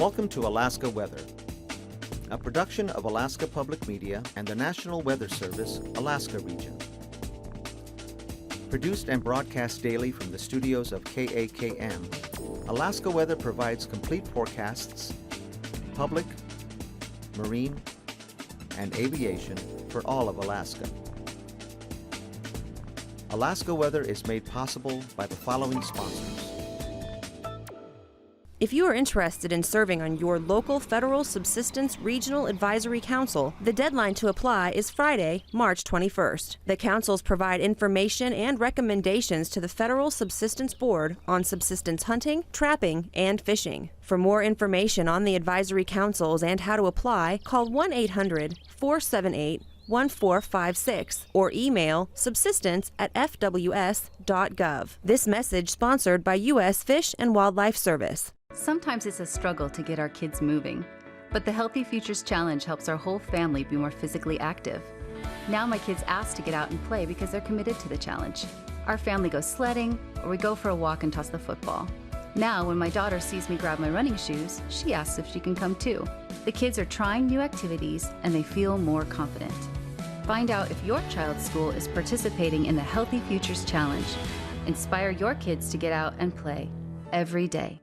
Welcome to Alaska Weather, a production of Alaska Public Media and the National Weather Service, Alaska Region. Produced and broadcast daily from the studios of KAKM, Alaska Weather provides complete forecasts, public, marine, and aviation for all of Alaska. Alaska Weather is made possible by the following sponsors. If you are interested in serving on your local Federal Subsistence Regional Advisory Council, the deadline to apply is Friday, March 21st. The councils provide information and recommendations to the Federal Subsistence Board on subsistence hunting, trapping, and fishing. For more information on the advisory councils and how to apply, call 1-800-478-1456 or email subsistence@fws.gov. This message sponsored by U.S. Fish and Wildlife Service. Sometimes it's a struggle to get our kids moving, but the Healthy Futures Challenge helps our whole family be more physically active. Now my kids ask to get out and play because they're committed to the challenge. Our family goes sledding, or we go for a walk and toss the football. Now when my daughter sees me grab my running shoes, she asks if she can come too. The kids are trying new activities and they feel more confident. Find out if your child's school is participating in the Healthy Futures Challenge. Inspire your kids to get out and play every day.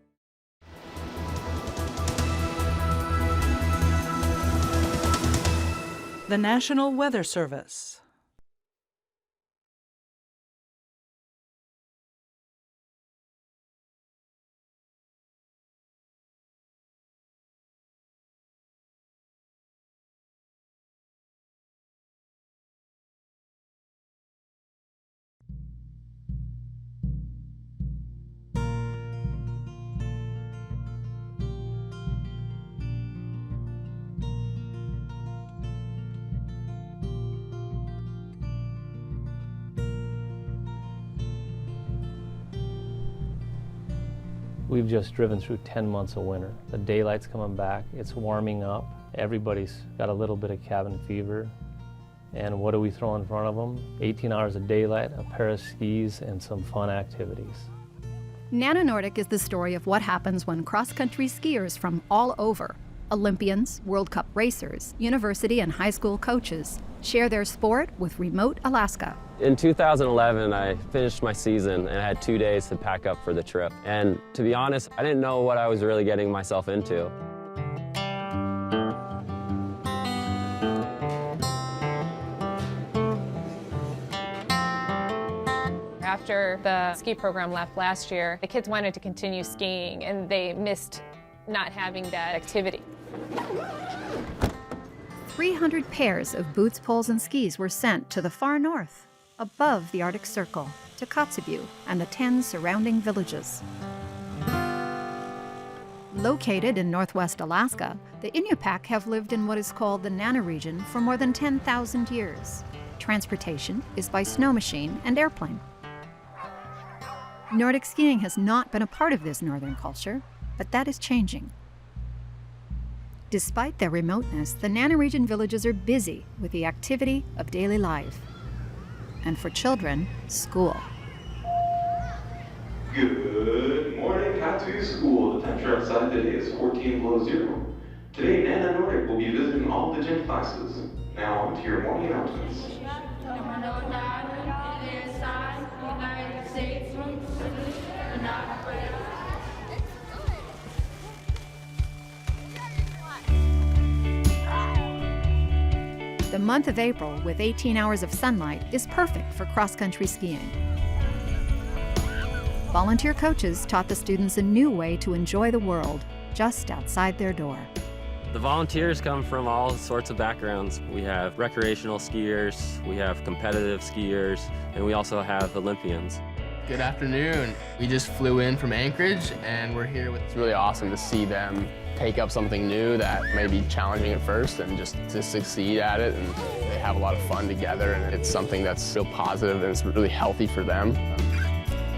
The National Weather Service. We've just driven through 10 months of winter. The daylight's coming back, it's warming up. Everybody's got a little bit of cabin fever. And what do we throw in front of them? 18 hours of daylight, a pair of skis, and some fun activities. Nana Nordic is the story of what happens when cross-country skiers from all over, Olympians, World Cup racers, university and high school coaches, share their sport with remote Alaska. In 2011, I finished my season and I had 2 days to pack up for the trip. And to be honest, I didn't know what I was really getting myself into. After the ski program left last year, the kids wanted to continue skiing and they missed not having that activity. 300 pairs of boots, poles, and skis were sent to the far north, above the Arctic Circle, to Kotzebue and the 10 surrounding villages. Located in northwest Alaska, the Inupiaq have lived in what is called the Nana region for more than 10,000 years. Transportation is by snow machine and airplane. Nordic skiing has not been a part of this northern culture, but that is changing. Despite their remoteness, the Nana region villages are busy with the activity of daily life. And for children, school. Good morning, Katsu School. The temperature outside today is 14 below zero. Today, Nana Nordic will be visiting all the gym classes. Now on to your morning announcements. The month of April, with 18 hours of sunlight, is perfect for cross-country skiing. Volunteer coaches taught the students a new way to enjoy the world just outside their door. The volunteers come from all sorts of backgrounds. We have recreational skiers, we have competitive skiers, and we also have Olympians. Good afternoon. We just flew in from Anchorage and we're here with... It's really awesome to see them take up something new that may be challenging at first and just to succeed at it, and they have a lot of fun together, and it's something that's real positive and it's really healthy for them.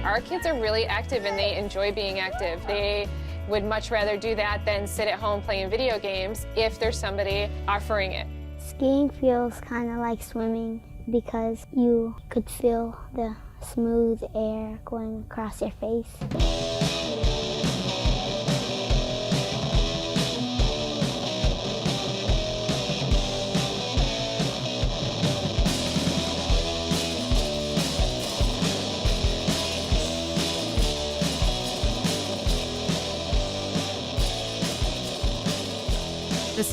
Our kids are really active and they enjoy being active. They would much rather do that than sit at home playing video games if there's somebody offering it. Skiing feels kind of like swimming because you could feel the smooth air going across your face.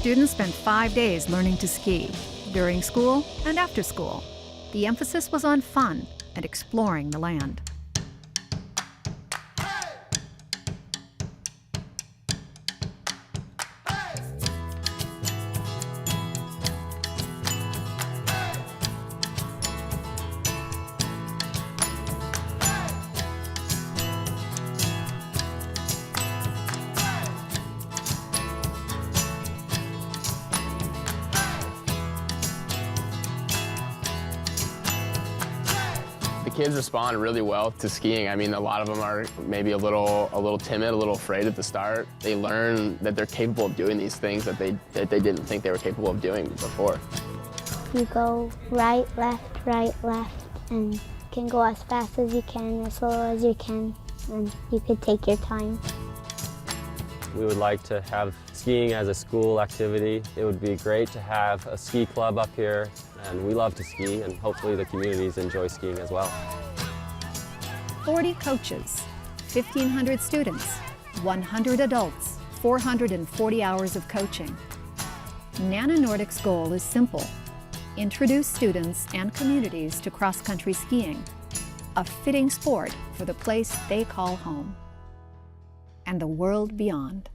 Students spent 5 days learning to ski, during school and after school. The emphasis was on fun and exploring the land. The kids respond really well to skiing. I mean, a lot of them are maybe a little timid, a little afraid at the start. They learn that they're capable of doing these things that they didn't think they were capable of doing before. You go right, left, and you can go as fast as you can, as slow as you can, and you could take your time. We would like to have skiing as a school activity. It would be great to have a ski club up here, and we love to ski, and hopefully the communities enjoy skiing as well. 40 coaches, 1,500 students, 100 adults, 440 hours of coaching. Nana Nordic's goal is simple: introduce students and communities to cross-country skiing, a fitting sport for the place they call home and the world beyond.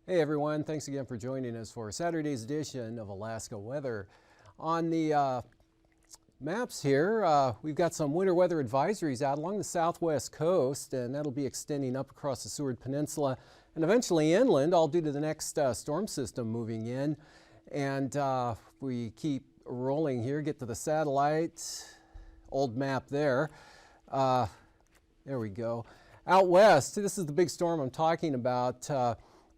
Hey everyone, thanks again for joining us for Saturday's edition of Alaska Weather. On the maps here, we've got some winter weather advisories out along the southwest coast, and that'll be extending up across the Seward Peninsula and eventually inland, all due to the next storm system moving in. And we keep rolling here, get to the satellite, old map there. There we go. Out west, this is the big storm I'm talking about,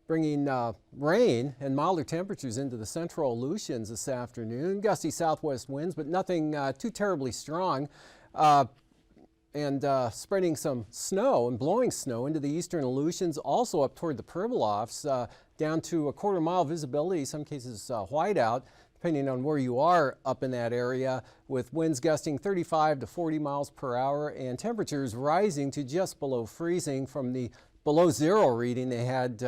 bringing rain and milder temperatures into the central Aleutians this afternoon. Gusty southwest winds, but nothing too terribly strong. And spreading some snow and blowing snow into the eastern Aleutians, also up toward the Pribilofs, down to a quarter-mile visibility, some cases whiteout, depending on where you are up in that area, with winds gusting 35 to 40 miles per hour and temperatures rising to just below freezing from the below zero reading they had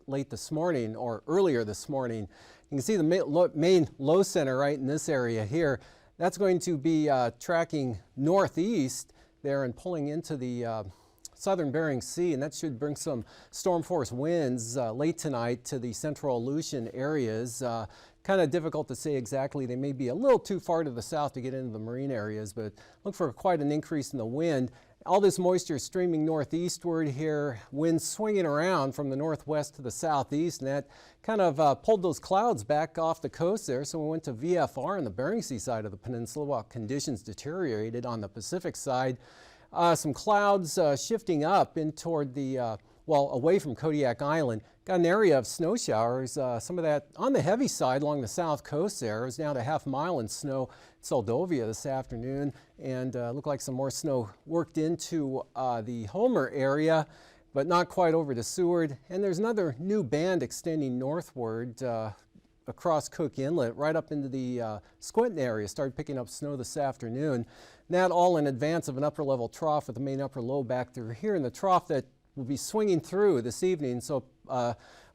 late this morning or earlier this morning. You can see the main low center right in this area here. That's going to be tracking northeast there and pulling into the southern Bering Sea, and that should bring some storm force winds late tonight to the central Aleutian areas. Kind of difficult to say exactly. They may be a little too far to the south to get into the marine areas, but look for quite an increase in the wind. All this moisture is streaming northeastward here, winds swinging around from the northwest to the southeast, and that kind of pulled those clouds back off the coast there. So we went to VFR on the Bering Sea side of the peninsula while conditions deteriorated on the Pacific side. Some clouds shifting up in toward the, well, away from Kodiak Island. Got an area of snow showers, some of that on the heavy side along the south coast there. It was down to half a mile in snow in Soldovia this afternoon, and looked like some more snow worked into the Homer area, but not quite over to Seward. And there's another new band extending northward across Cook Inlet right up into the Squinton area. Started picking up snow this afternoon. And that all in advance of an upper level trough with the main upper low back through here, and the trough that will be swinging through this evening. So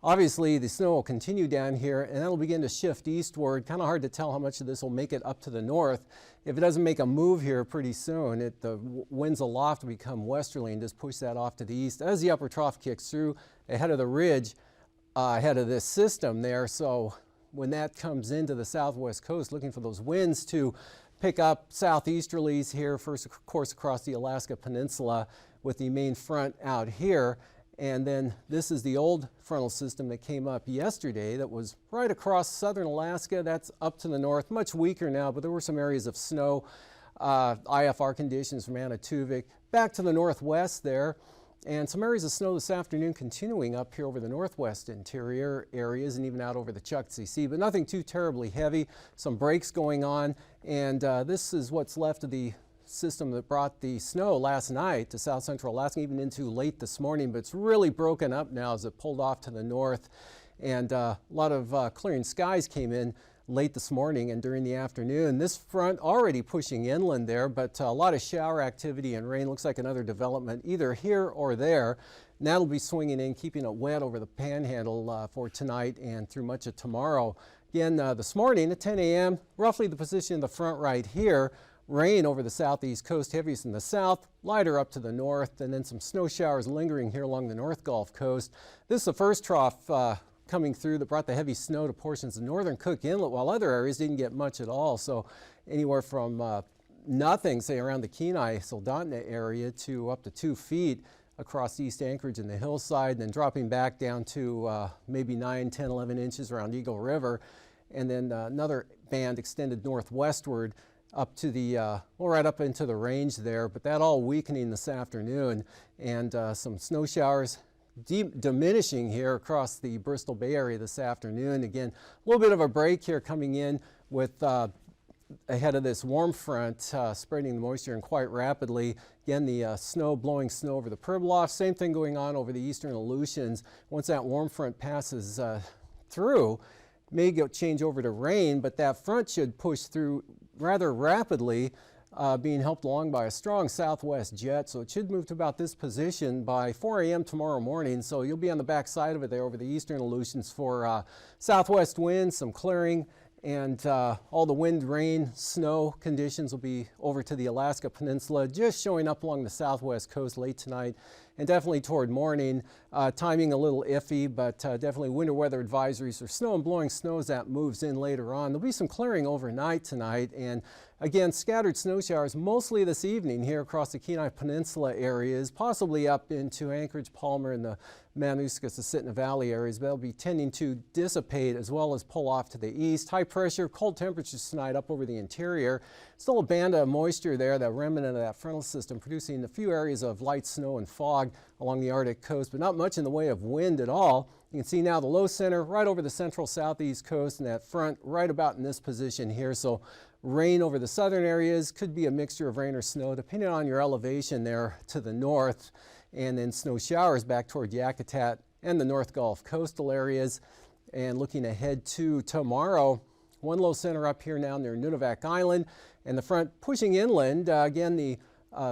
obviously the snow will continue down here, and that'll begin to shift eastward. Kind of hard to tell how much of this will make it up to the north. If it doesn't make a move here pretty soon, the winds aloft will become westerly and just push that off to the east as the upper trough kicks through ahead of the ridge, ahead of this system there. So when that comes into the southwest coast, looking for those winds to pick up southeasterlies here, first of course across the Alaska Peninsula with the main front out here. And then this is the old frontal system that came up yesterday that was right across southern Alaska. That's up to the north, much weaker now, but there were some areas of snow, IFR conditions from Manitowoc back to the northwest there. And some areas of snow this afternoon continuing up here over the northwest interior areas and even out over the Chukchi Sea, but nothing too terribly heavy. Some breaks going on, and this is what's left of the system that brought the snow last night to south central Alaska, even into late this morning, but it's really broken up now as it pulled off to the north. And a lot of clearing skies came in late this morning and during the afternoon. This front already pushing inland there, but a lot of shower activity and rain. Looks like another development either here or there. And that'll be swinging in, keeping it wet over the panhandle for tonight and through much of tomorrow. Again, this morning at 10 a.m., roughly the position in the front right here. Rain over the southeast coast, heaviest in the south, lighter up to the north, and then some snow showers lingering here along the North Gulf Coast. This is the first trough coming through that brought the heavy snow to portions of northern Cook Inlet, while other areas didn't get much at all. So anywhere from nothing, say around the Kenai, Soldotna area, to up to 2 feet across East Anchorage and the hillside, and then dropping back down to maybe 9, 10, 11 inches around Eagle River. And then another band extended northwestward up to the, well, right up into the range there, but that all weakening this afternoon, and some snow showers diminishing here across the Bristol Bay area this afternoon. Again, a little bit of a break here coming in with ahead of this warm front, spreading the moisture in quite rapidly. Again, the snow, blowing snow over the Pribilof. Same thing going on over the eastern Aleutians. Once that warm front passes through, may change over to rain, but that front should push through rather rapidly, being helped along by a strong southwest jet. So it should move to about this position by 4 a.m. tomorrow morning. So you'll be on the back side of it there over the eastern Aleutians for southwest winds, some clearing, and all the wind, rain, snow conditions will be over to the Alaska Peninsula, just showing up along the southwest coast late tonight and definitely toward morning. Timing a little iffy, but definitely winter weather advisories for snow and blowing snow as that moves in later on. There'll be some clearing overnight tonight, and again, scattered snow showers mostly this evening here across the Kenai Peninsula areas, possibly up into Anchorage, Palmer, and the Manauskas, the Sitna Valley areas. They'll be tending to dissipate as well as pull off to the east. High pressure, cold temperatures tonight up over the interior. Still a band of moisture there, that remnant of that frontal system, producing a few areas of light snow and fog along the Arctic coast, but not much in the way of wind at all. You can see now the low center right over the central southeast coast, and that front right about in this position here. So rain over the southern areas, could be a mixture of rain or snow depending on your elevation there to the north, and then snow showers back toward Yakutat and the North Gulf coastal areas. And looking ahead to tomorrow, one low center up here now near Nunivak Island, and the front pushing inland. Again, the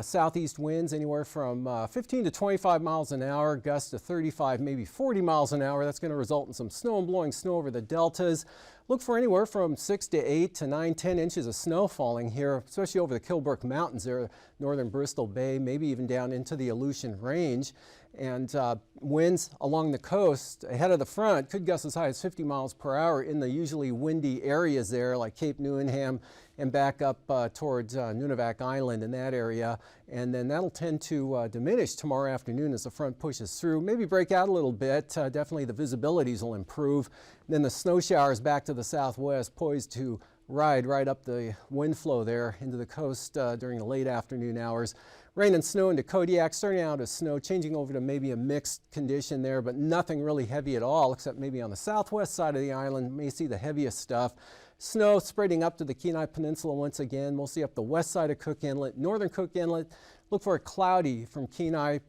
southeast winds anywhere from 15 to 25 miles an hour, gusts to 35, maybe 40 miles an hour. That's going to result in some snow and blowing snow over the deltas. Look for anywhere from 6 to 8 to 9, 10 inches of snow falling here, especially over the Kilbrook Mountains there, northern Bristol Bay, maybe even down into the Aleutian Range. And winds along the coast ahead of the front could gust as high as 50 miles per hour in the usually windy areas there, like Cape Newenham and back up towards Nunivak Island in that area. And then that'll tend to diminish tomorrow afternoon as the front pushes through. Maybe break out a little bit. Definitely the visibilities will improve. And then the snow showers back to the southwest, poised to ride right up the wind flow there into the coast during the late afternoon hours. Rain and snow into Kodiak, starting out as snow, changing over to maybe a mixed condition there, but nothing really heavy at all, except maybe on the southwest side of the island. May see the heaviest stuff. Snow spreading up to the Kenai Peninsula once again, mostly up the west side of Cook Inlet, northern Cook Inlet. Look for it cloudy from Kenai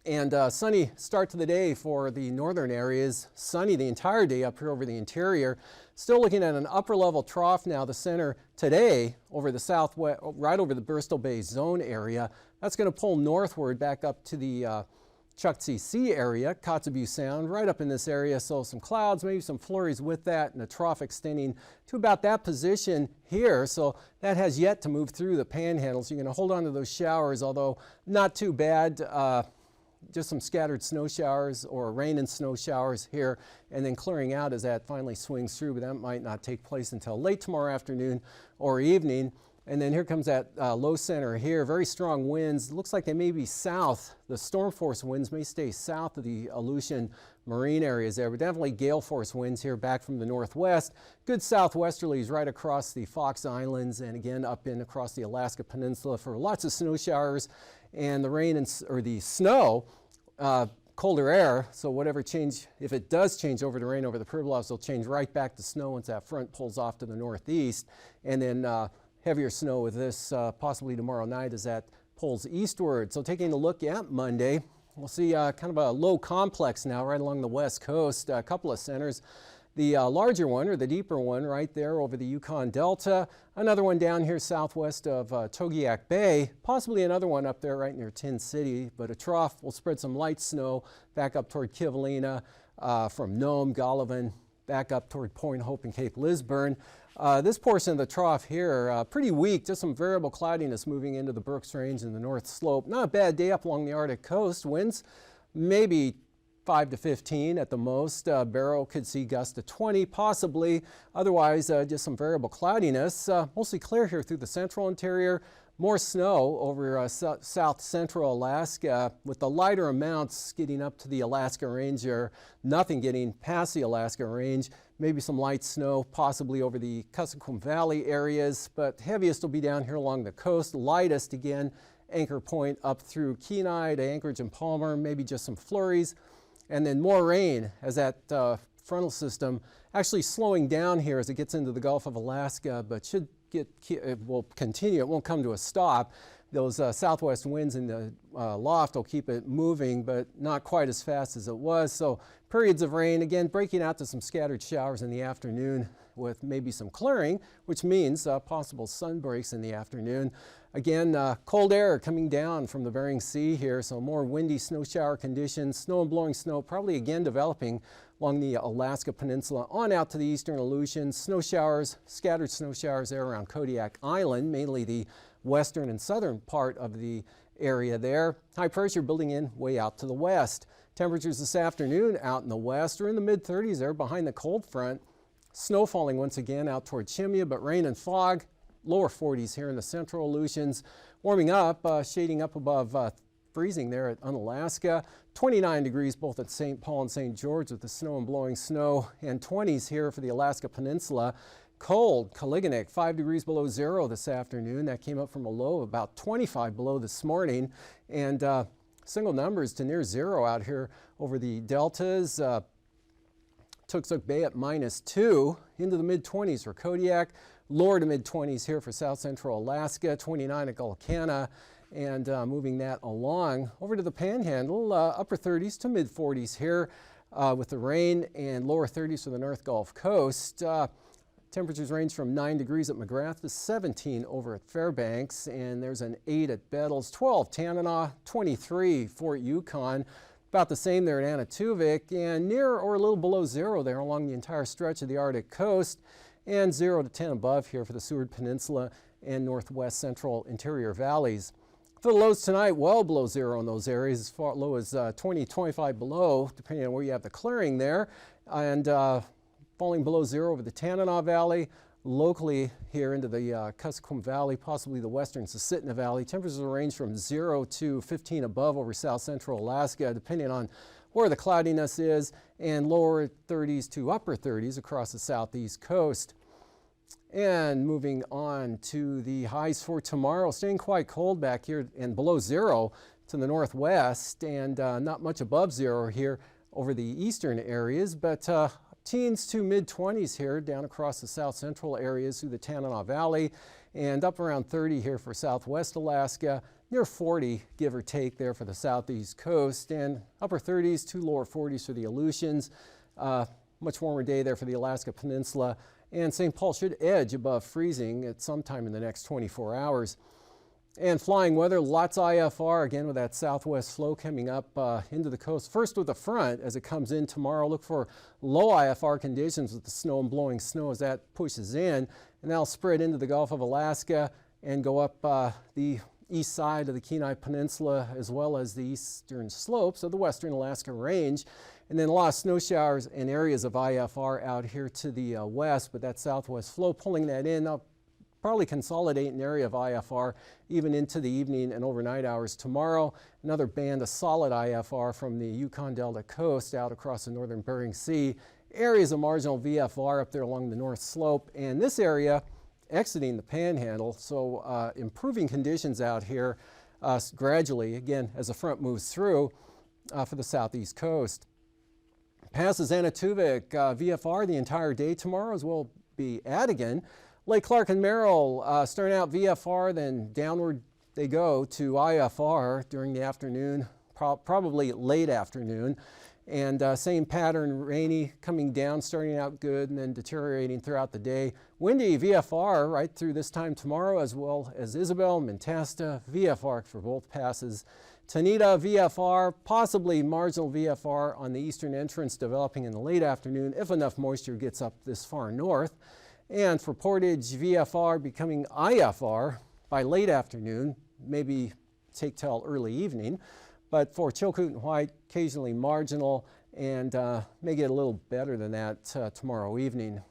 And sunny start to the day for the northern areas. Sunny the entire day up here over the interior. Still looking at an upper level trough now, the center today over the southwest, right over the Bristol Bay zone area. That's going to pull northward back up to the Chukchi Sea area, Kotzebue Sound, right up in this area. So some clouds, maybe some flurries with that, and a trough extending to about that position here. So that has yet to move through the panhandle. So you're going to hold on to those showers, although not too bad. Just some scattered snow showers or rain and snow showers here, and then clearing out as that finally swings through, but that might not take place until late tomorrow afternoon or evening. And then here comes that low center here, very strong winds. Looks like they may be south. The storm force winds may stay south of the Aleutian marine areas there, but definitely gale force winds here back from the northwest. Good southwesterlies right across the Fox Islands and again up in across the Alaska Peninsula for lots of snow showers. And the rain or the snow, colder air, so whatever change, if it does change over to rain over the Pribilofs, it'll change right back to snow once that front pulls off to the northeast. And then heavier snow with this possibly tomorrow night as that pulls eastward. So taking a look at Monday, we'll see kind of a low complex now right along the west coast, a couple of centers. The larger one, or the deeper one, right there over the Yukon Delta. Another one down here southwest of Togiak Bay. Possibly another one up there right near Tin City. But a trough will spread some light snow back up toward Kivalina from Nome, Golovin, back up toward Point Hope and Cape Lisburn. This portion of the trough here, pretty weak. Just some variable cloudiness moving into the Brooks Range and the North Slope. Not a bad day up along the Arctic coast. Winds maybe 5 to 15 at the most. Barrow could see gusts to 20 possibly. Otherwise, just some variable cloudiness. Mostly clear here through the central interior. More snow over south central Alaska with the lighter amounts getting up to the Alaska Range or nothing getting past the Alaska Range. Maybe some light snow possibly over the Kuskokwim Valley areas, but heaviest will be down here along the coast. Lightest again, Anchor Point up through Kenai to Anchorage and Palmer, maybe just some flurries. And then more rain as that frontal system actually slowing down here as it gets into the Gulf of Alaska, but it will continue. It won't come to a stop. Those southwest winds in the loft will keep it moving, but not quite as fast as it was. So periods of rain, again, breaking out to some scattered showers in the afternoon with maybe some clearing, which means possible sun breaks in the afternoon. Again, cold air coming down from the Bering Sea here, so more windy snow shower conditions. Snow and blowing snow probably again developing along the Alaska Peninsula on out to the eastern Aleutians. Snow showers, scattered snow showers there around Kodiak Island, mainly the western and southern part of the area there. High pressure building in way out to the west. Temperatures this afternoon out in the west are in the mid-30s there behind the cold front. Snow falling once again out toward Chimia, but rain and fog. Lower 40s here in the central Aleutians. Warming up, shading up above freezing there at Unalaska. 29 degrees both at St. Paul and St. George with the snow and blowing snow. And 20s here for the Alaska Peninsula. Cold, Kaliganek, 5 degrees below zero this afternoon. That came up from a low of about 25 below this morning. And single numbers to near zero out here over the deltas. Tooksuk Bay at -2, into the mid-20s for Kodiak, lower to mid-20s here for south central Alaska, 29 at Gulkana, and moving that along over to the Panhandle, upper 30s to mid-40s here with the rain, and lower 30s for the North Gulf Coast. Temperatures range from 9 degrees at McGrath to 17 over at Fairbanks, and there's an 8 at Bettles, 12 Tanana, 23 Fort Yukon. About the same there at Anatuvik, and near or a little below zero there along the entire stretch of the Arctic coast, and 0 to 10 above here for the Seward Peninsula and northwest central interior valleys. For the lows tonight, well below zero in those areas, as far low as 20, 25 below, depending on where you have the clearing there, and falling below zero over the Tanana Valley. Locally here into the Kuskokwim Valley, possibly the western Susitna Valley. Temperatures will range from 0 to 15 above over south central Alaska, depending on where the cloudiness is, and lower 30s to upper 30s across the southeast coast. And moving on to the highs for tomorrow, staying quite cold back here and below zero to the northwest, and not much above zero here over the eastern areas, but teens to mid-20s here down across the south central areas through the Tanana Valley. and up around 30 here for southwest Alaska, near 40 give or take there for the southeast coast, and upper 30s to lower 40s for the Aleutians. Much warmer day there for the Alaska Peninsula, and St. Paul should edge above freezing at some time in the next 24 hours. And flying weather, lots IFR, again with that southwest flow coming up into the coast. First with the front as it comes in tomorrow. Look for low IFR conditions with the snow and blowing snow as that pushes in. And that'll spread into the Gulf of Alaska and go up the east side of the Kenai Peninsula as well as the eastern slopes of the western Alaska Range. And then a lot of snow showers and areas of IFR out here to the west, but that southwest flow pulling that in. Probably consolidate an area of IFR even into the evening and overnight hours tomorrow. Another band of solid IFR from the Yukon Delta coast out across the northern Bering Sea. Areas of marginal VFR up there along the north slope, and this area exiting the Panhandle, so improving conditions out here gradually, again, as the front moves through for the southeast coast. Passes Anatuvik, VFR the entire day tomorrow, as will be Adigan. Lake Clark and Merrill starting out VFR, then downward they go to IFR during the afternoon, probably late afternoon. And same pattern, rainy, coming down, starting out good, and then deteriorating throughout the day. Windy VFR right through this time tomorrow, as well as Isabel, Mentasta, VFR for both passes. Tanita VFR, possibly marginal VFR on the eastern entrance developing in the late afternoon if enough moisture gets up this far north. And for Portage, VFR becoming IFR by late afternoon, maybe take till early evening. But for Chilkoot and White, occasionally marginal, and may get a little better than that tomorrow evening.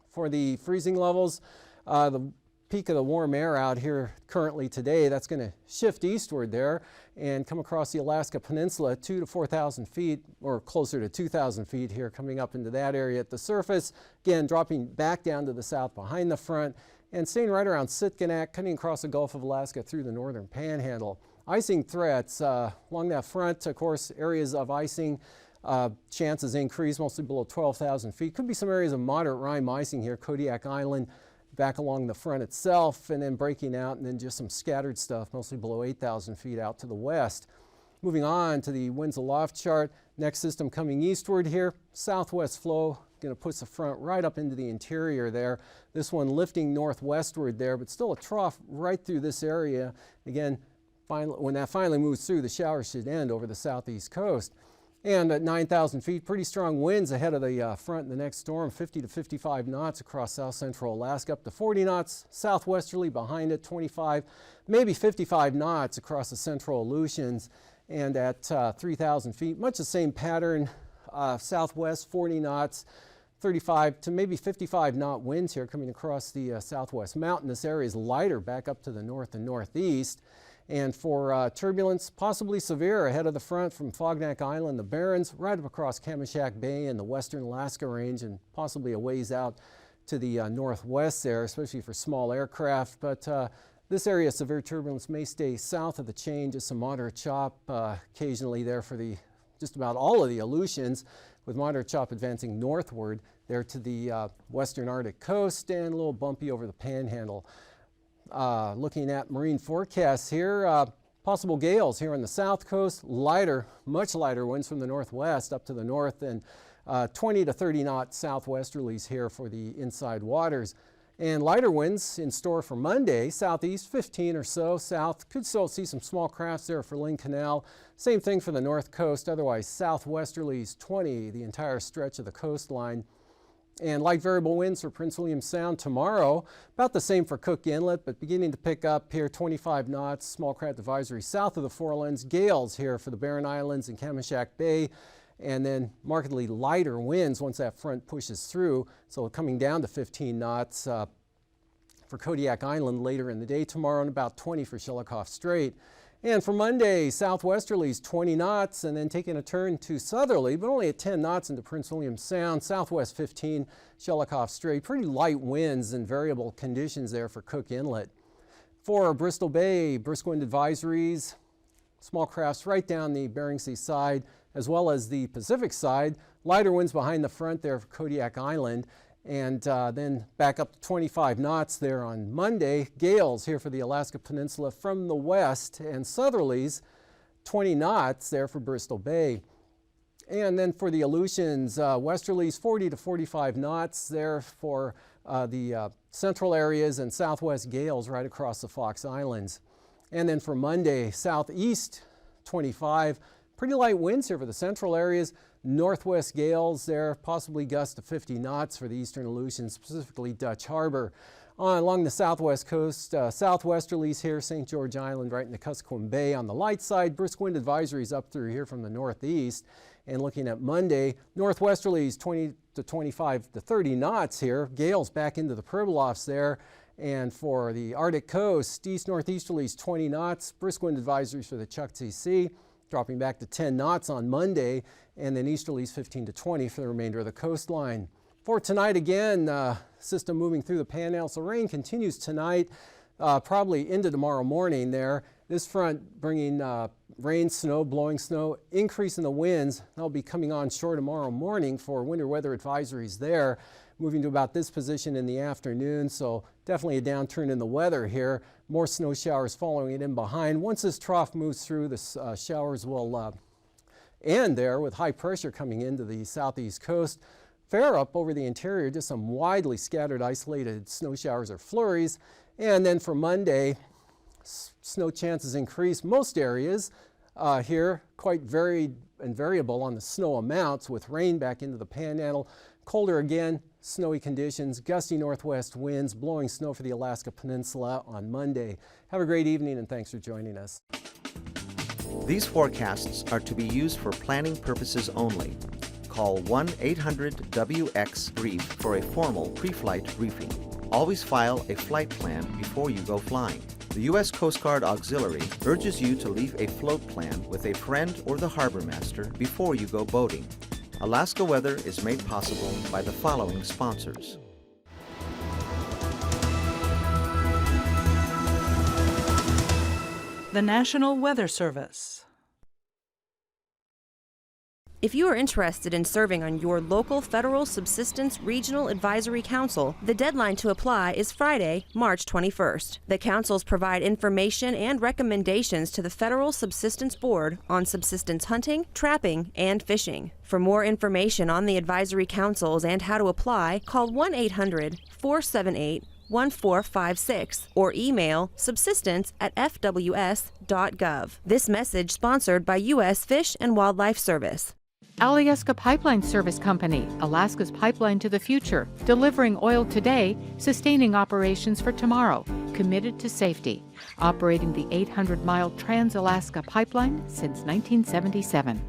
For the freezing levels, the peak of the warm air out here currently today, that's going to shift eastward there and come across the Alaska Peninsula 2,000 to 4,000 feet, or closer to 2,000 feet here, coming up into that area at the surface. Again, dropping back down to the south behind the front and staying right around Sitkinak, cutting across the Gulf of Alaska through the northern Panhandle. Icing threats along that front, of course, areas of icing. Chances increase, mostly below 12,000 feet. Could be some areas of moderate rime icing here, Kodiak Island, back along the front itself, and then breaking out, and then just some scattered stuff, mostly below 8,000 feet out to the west. Moving on to the winds aloft chart, next system coming eastward here, southwest flow, going to push the front right up into the interior there. This one lifting northwestward there, but still a trough right through this area. Again, when that finally moves through, the showers should end over the southeast coast. And at 9,000 feet, pretty strong winds ahead of the front in the next storm, 50 to 55 knots across south central Alaska, up to 40 knots southwesterly behind it, 25, maybe 55 knots across the central Aleutians. And at 3,000 feet, much the same pattern, southwest 40 knots, 35 to maybe 55 knot winds here coming across the southwest mountain. This area is lighter back up to the north and northeast. And for turbulence, possibly severe ahead of the front from Fognak Island, the Barrens, right up across Kamishak Bay and the western Alaska Range, and possibly a ways out to the northwest there, especially for small aircraft. But this area of severe turbulence may stay south of the chain, just some moderate chop occasionally there for just about all of the Aleutians, with moderate chop advancing northward there to the western Arctic coast, and a little bumpy over the Panhandle. Looking at marine forecasts here, possible gales here on the south coast, lighter, much lighter winds from the northwest up to the north, and 20 to 30 knot southwesterlies here for the inside waters. And lighter winds in store for Monday, southeast 15 or so, south. Could still see some small crafts there for Lynn Canal. Same thing for the north coast, otherwise southwesterlies 20 the entire stretch of the coastline. And light variable winds for Prince William Sound tomorrow, about the same for Cook Inlet, but beginning to pick up here, 25 knots, small craft advisory south of the Forelands. Gales here for the Barren Islands and Kamishak Bay, and then markedly lighter winds once that front pushes through, so coming down to 15 knots for Kodiak Island later in the day tomorrow, and about 20 for Shelikof Strait. And for Monday, southwesterlies 20 knots, and then taking a turn to southerly, but only at 10 knots into Prince William Sound, southwest 15, Shelikof Strait. Pretty light winds and variable conditions there for Cook Inlet. For Bristol Bay, brisk wind advisories, small crafts right down the Bering Sea side, as well as the Pacific side. Lighter winds behind the front there for Kodiak Island. And then back up to 25 knots there on Monday. Gales here for the Alaska Peninsula from the west, and southerlies 20 knots there for Bristol Bay. And then for the Aleutians, westerlies 40 to 45 knots there for the central areas, and southwest gales right across the Fox Islands. And then for Monday, southeast 25, pretty light winds here for the central areas, northwest gales there, possibly gusts to 50 knots for the eastern Aleutians, specifically Dutch Harbor. Along the southwest coast, southwesterlies here, St. George Island right in the Kuskokwim Bay. On the light side, brisk wind advisories up through here from the northeast. And looking at Monday, northwesterlies 20 to 25 to 30 knots here, gales back into the Pribilofs there. And for the Arctic coast, east-northeasterlies 20 knots, brisk wind advisories for the Chukchi Sea, dropping back to 10 knots on Monday, and then easterlies 15 to 20 for the remainder of the coastline. For tonight again, system moving through the Panhandle, so rain continues tonight, probably into tomorrow morning there. This front bringing rain, snow, blowing snow, increase in the winds. That'll be coming on shore tomorrow morning for winter weather advisories there. Moving to about this position in the afternoon, so definitely a downturn in the weather here. More snow showers following it in behind. Once this trough moves through, the showers will end there with high pressure coming into the southeast coast. Fair up over the interior, just some widely scattered isolated snow showers or flurries. And then for Monday, snow chances increase most areas here, quite varied and variable on the snow amounts, with rain back into the Panhandle. Colder again, snowy conditions, gusty northwest winds, blowing snow for the Alaska Peninsula on Monday. Have a great evening and thanks for joining us. These forecasts are to be used for planning purposes only. Call 1-800-WX-BRIEF for a formal pre-flight briefing. Always file a flight plan before you go flying. The U.S. Coast Guard Auxiliary urges you to leave a float plan with a friend or the harbor master before you go boating. Alaska Weather is made possible by the following sponsors. The National Weather Service. If you are interested in serving on your local Federal Subsistence Regional Advisory Council, the deadline to apply is Friday, March 21st. The councils provide information and recommendations to the Federal Subsistence Board on subsistence hunting, trapping, and fishing. For more information on the advisory councils and how to apply, call 1-800-478-1456 or email subsistence@fws.gov. This message sponsored by U.S. Fish and Wildlife Service. Alyeska Pipeline Service Company, Alaska's pipeline to the future, delivering oil today, sustaining operations for tomorrow, committed to safety, operating the 800-mile Trans-Alaska Pipeline since 1977.